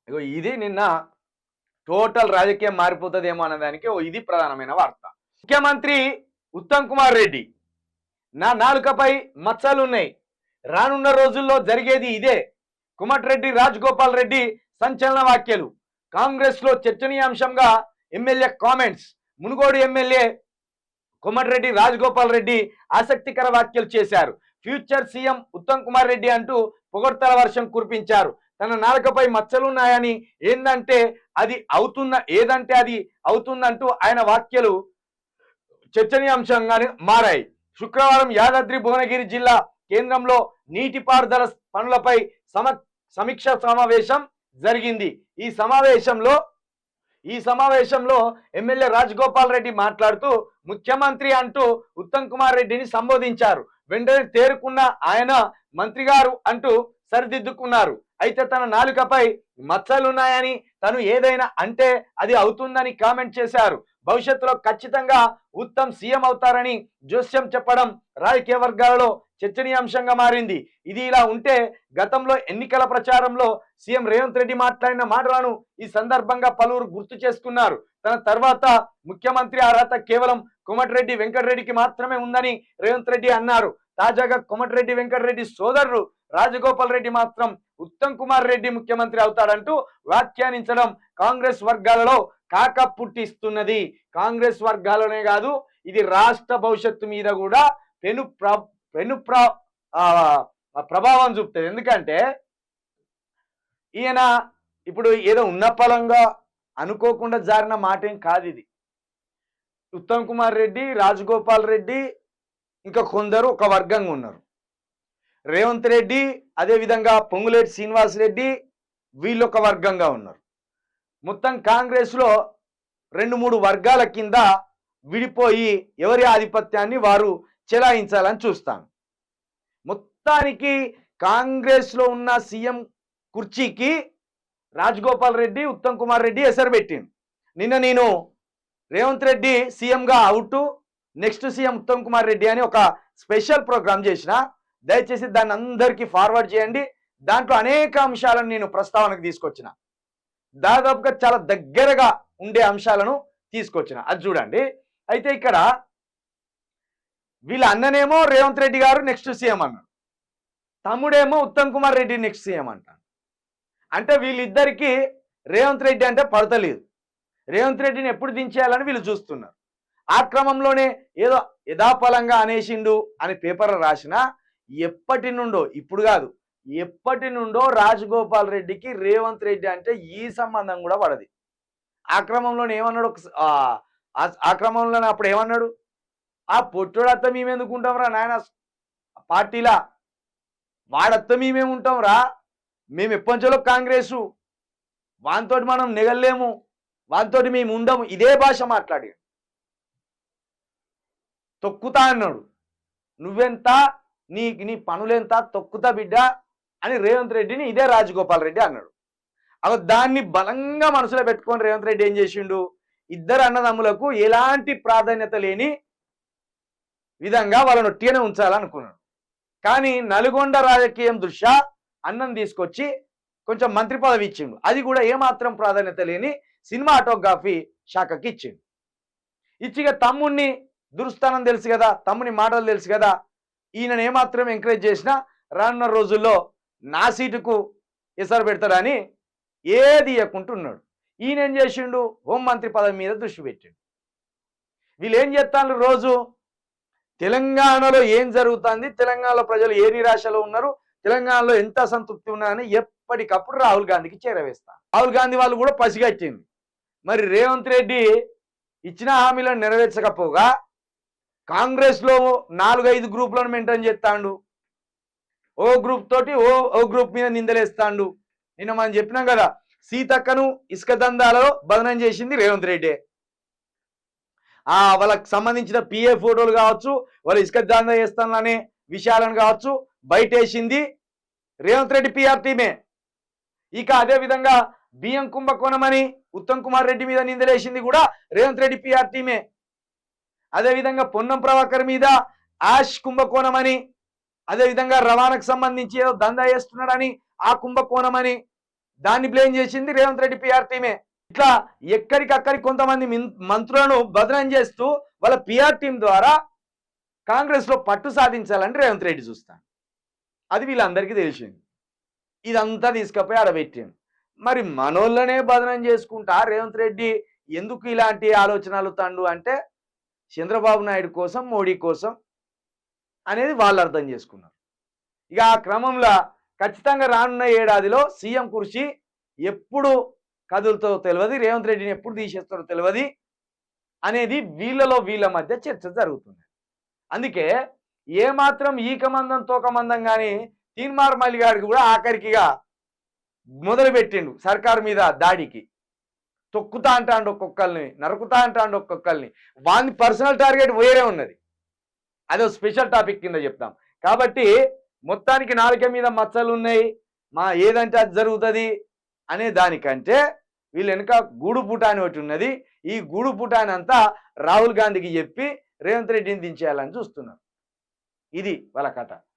ఇగో ఇది నిన్న టోటల్ రాజకీయం మారిపోతుందేమో అన్నదానికి ఇది ప్రధానమైన వార్త. ముఖ్యమంత్రి ఉత్తమ్ కుమార్ రెడ్డి, నా నాలుకపై మచ్చలున్నాయి, రానున్న రోజుల్లో జరిగేది ఇదే. కోమటిరెడ్డి రాజగోపాల్ రెడ్డి సంచలన వ్యాఖ్యలు. కాంగ్రెస్ లో చర్చనీయాంశంగా MLA comments. Munugode MLA Komatireddy Rajagopal Reddy ఆసక్తికర వ్యాఖ్యలు చేశారు. ఫ్యూచర్ సీఎం ఉత్తమ్ కుమార్ రెడ్డి అంటూ పొగడ్తల వర్షం కురిపించారు. తన నాలుకపై మచ్చలున్నాయని, ఏందంటే అది అవుతున్న ఏదంటే అది అవుతుందంటూ ఆయన వ్యాఖ్యలు చర్చనీయాంశంగానే మారాయి. శుక్రవారం యాదాద్రి భువనగిరి జిల్లా కేంద్రంలో నీటిపారుదల పనులపై సమీక్ష సమావేశం జరిగింది. ఈ సమావేశంలో ఎమ్మెల్యే రాజగోపాల్ రెడ్డి మాట్లాడుతూ ముఖ్యమంత్రి అంటూ ఉత్తమ్ కుమార్ రెడ్డిని సంబోధించారు. వెంటనే తేరుకున్న ఆయన మంత్రి గారు అంటూ సరిదిద్దుకున్నారు. అయితే తన నాలుకపై మచ్చలున్నాయని, తను ఏదైనా అంటే అది అవుతుందని కామెంట్ చేశారు. భవిష్యత్తులో ఖచ్చితంగా ఉత్తమ్ సీఎం అవుతారని జోస్యం చెప్పడం రాజకీయ వర్గాలలో చర్చనీయాంశంగా మారింది. ఇది ఇలా ఉంటే గతంలో ఎన్నికల ప్రచారంలో సీఎం రేవంత్ రెడ్డి మాట్లాడిన మాటలను ఈ సందర్భంగా పలువురు గుర్తు చేసుకున్నారు. తన తర్వాత ముఖ్యమంత్రి అర్హత కేవలం కోమటిరెడ్డి వెంకటరెడ్డికి మాత్రమే ఉందని రేవంత్ రెడ్డి అన్నారు. తాజాగా కోమటిరెడ్డి వెంకటరెడ్డి సోదరుడు రాజగోపాల్ రెడ్డి మాత్రం ఉత్తమ్ కుమార్ రెడ్డి ముఖ్యమంత్రి అవుతాడంటూ వ్యాఖ్యానించడం కాంగ్రెస్ వర్గాలలో కాక పుట్టిస్తున్నది. కాంగ్రెస్ వర్గాలనే కాదు, ఇది రాష్ట్ర భవిష్యత్తు మీద కూడా ప్రభావం చూపుతుంది. ఎందుకంటే ఈయన ఇప్పుడు ఏదో ఉన్నపలంగా అనుకోకుండా జారిన మాట ఏం కాదు. ఇది ఉత్తమ్ కుమార్ రెడ్డి, రాజగోపాల్ రెడ్డి ఇంకా కొందరు ఒక వర్గంగా ఉన్నారు. రేవంత్ రెడ్డి, అదేవిధంగా పొంగులేటి శ్రీనివాస్ రెడ్డి, వీళ్ళు ఒక వర్గంగా ఉన్నారు. మొత్తం కాంగ్రెస్లో 2-3 వర్గాల కింద విడిపోయి ఎవరి ఆధిపత్యాన్ని వారు చెలాయించాలని చూస్తాను. మొత్తానికి కాంగ్రెస్లో ఉన్న సీఎం కుర్చీకి రాజగోపాల్ రెడ్డి, ఉత్తమ్ కుమార్ రెడ్డి ఎసరు పెట్టిండు. నిన్న నేను రేవంత్ రెడ్డి సీఎంగా out, next CM Uttam Kumar Reddy అని ఒక స్పెషల్ ప్రోగ్రామ్ చేసిన. దయచేసి దాన్ని అందరికీ ఫార్వర్డ్ చేయండి. దాంట్లో అనేక అంశాలను నేను ప్రస్తావనకు తీసుకొచ్చిన, దాదాపుగా చాలా దగ్గరగా ఉండే అంశాలను తీసుకొచ్చిన. అది చూడండి. అయితే ఇక్కడ వీళ్ళ అన్ననేమో రేవంత్ రెడ్డి గారు నెక్స్ట్ సీఎం అన్నాడు, తమ్ముడేమో ఉత్తమ్ కుమార్ రెడ్డి నెక్స్ట్ సీఎం అంటాడు. అంటే వీళ్ళిద్దరికీ రేవంత్ రెడ్డి అంటే పడతలేదు. రేవంత్ రెడ్డిని ఎప్పుడు దించేయాలని వీళ్ళు చూస్తున్నారు. ఆ క్రమంలోనే ఏదో యథాపలంగా అనేసిండు అని పేపర్ రాసిన ఎప్పటి నుండో, ఇప్పుడు కాదు ఎప్పటి నుండో రాజగోపాల్ రెడ్డికి రేవంత్ రెడ్డి అంటే ఈ సంబంధం కూడా పడది. ఆ క్రమంలోనే ఏమన్నాడు, ఆ క్రమంలోనే అప్పుడు ఏమన్నాడు, ఆ పొట్టుడత్త మేమెందుకుంటాం రా నాయన పార్టీలా, వాడత్త మేమేముంటాం రా, మేము ఎప్పటిలో కాంగ్రెసు, వానితోటి మనం నెగలేము, వానితోటి మేము ఉండము, ఇదే భాష మాట్లాడి తొక్కుతా అన్నాడు. నువ్వెంత, నీ పనులెంత, తొక్కుతా బిడ్డ అని రేవంత్ రెడ్డిని ఇదే రాజగోపాల్ రెడ్డి అన్నాడు. దాన్ని బలంగా మనసులో పెట్టుకొని రేవంత్ రెడ్డి ఏం చేసిండు, ఇద్దరు అన్నదమ్ములకు ఎలాంటి ప్రాధాన్యత లేని విధంగా వాళ్ళను ఒట్టిగానే ఉంచాలనుకున్నాడు. కానీ నల్గొండ రాజకీయం దృష్ట్యా అన్నం తీసుకొచ్చి కొంచెం మంత్రి పదవి ఇచ్చిండు. అది కూడా ఏమాత్రం ప్రాధాన్యత లేని సినిమాటోగ్రఫీ శాఖకి ఇచ్చిండు. ఇచ్చిగా తమ్ముడిని దురుస్థానం తెలుసు కదా, తమ్ముని మాటలు తెలుసు కదా, ఈయనను ఏమాత్రం ఎంకరేజ్ చేసినా రానున్న రోజుల్లో నా సీటుకు ఎసరు పెడతాడని ఏది ఇవ్వకుంటున్నాడు. ఈయన ఏం చేసిండు, హోంమంత్రి పదవి మీద దృష్టి పెట్టిండు. వీళ్ళు ఏం చేస్తాను, రోజు తెలంగాణలో ఏం జరుగుతుంది, తెలంగాణలో ప్రజలు ఏ నిరాశలో ఉన్నారు, తెలంగాణలో ఎంత అసంతృప్తి ఉన్నారని ఎప్పటికప్పుడు రాహుల్ గాంధీకి చేరవేస్తాను. రాహుల్ గాంధీ వాళ్ళు కూడా పసిగట్టింది. మరి రేవంత్ రెడ్డి ఇచ్చిన హామీలను నెరవేర్చకపోగా కాంగ్రెస్లో 4-5 గ్రూపులను మెయింటైన్ చేస్తాడు. ఓ గ్రూప్ తోటి ఓ గ్రూప్ మీద నిందలేస్తాడు. నిన్న మనం చెప్పినాం కదా, సీతక్కను ఇసుక దందాలలో బదనం చేసింది రేవంత్ రెడ్డి. వాళ్ళకి సంబంధించిన పిఏ ఫోటోలు కావచ్చు, వాళ్ళు ఇసుక దందా చేస్తాననే విషయాలను కావచ్చు బయటేసింది రేవంత్ రెడ్డి పిఆర్ టీమే. ఇక అదే విధంగా బియ్యం కుంభకోణం అని ఉత్తమ్ కుమార్ రెడ్డి మీద నిందలేసింది కూడా రేవంత్ రెడ్డి పిఆర్ టీమే. అదేవిధంగా పొన్నం ప్రభాకర్ మీద యాష్ కుంభకోణం అని, అదేవిధంగా రవాణాకు సంబంధించి ఏదో దందా చేస్తున్నాడని ఆ కుంభకోణం అని, దాన్ని బ్లేమ్ చేసింది రేవంత్ రెడ్డి పిఆర్ టీమే. ఇట్లా ఎక్కడికక్కడి కొంతమంది మంత్రులను బదనం చేస్తూ వాళ్ళ పిఆర్ టీం ద్వారా కాంగ్రెస్ లో పట్టు సాధించాలని రేవంత్ రెడ్డి చూస్తాను. అది వీళ్ళందరికీ తెలిసింది. ఇదంతా తీసుకపోయి ఆడబెట్టిండు. మరి మనోళ్ళనే బదనం చేసుకుంటా రేవంత్ రెడ్డి ఎందుకు ఇలాంటి ఆలోచనలు తండు అంటే చంద్రబాబు నాయుడు కోసం, మోడీ కోసం అనేది వాళ్ళు అర్థం చేసుకున్నారు. ఇక ఆ క్రమంలో ఖచ్చితంగా రానున్న ఏడాదిలో సీఎం కుర్చీ ఎప్పుడు కదులుతో తెలియదు, రేవంత్ రెడ్డిని ఎప్పుడు తీసేస్తారో తెలియదు అనేది వీళ్ళ మధ్య చర్చ జరుగుతుంది. అందుకే ఏమాత్రం ఈకమందం తోకమందం కానీ తీన్మార్ మల్లిగాడికి కూడా ఆఖరికిగా మొదలుపెట్టిండు సర్కారు మీద దాడికి. తొక్కుతా అంటాండు ఒక్కొక్కరిని, నరుకుతా అంటాండు ఒక్కొక్కరిని. వాని పర్సనల్ టార్గెట్ వేరే ఉన్నది, అదో స్పెషల్ టాపిక్ కింద చెప్తాం. కాబట్టి మొత్తానికి నాలుక మీద మచ్చలు ఉన్నాయి, మా ఏదంటే అది జరుగుతుంది అనే దానికంటే వీళ్ళు వెనుక గూడు పుటాని ఒకటి ఉన్నది. ఈ గూడు పుటాని అంతా రాహుల్ గాంధీకి చెప్పి రేవంత్ రెడ్డిని దించేయాలని చూస్తున్నారు. ఇది వాళ్ళ కథ.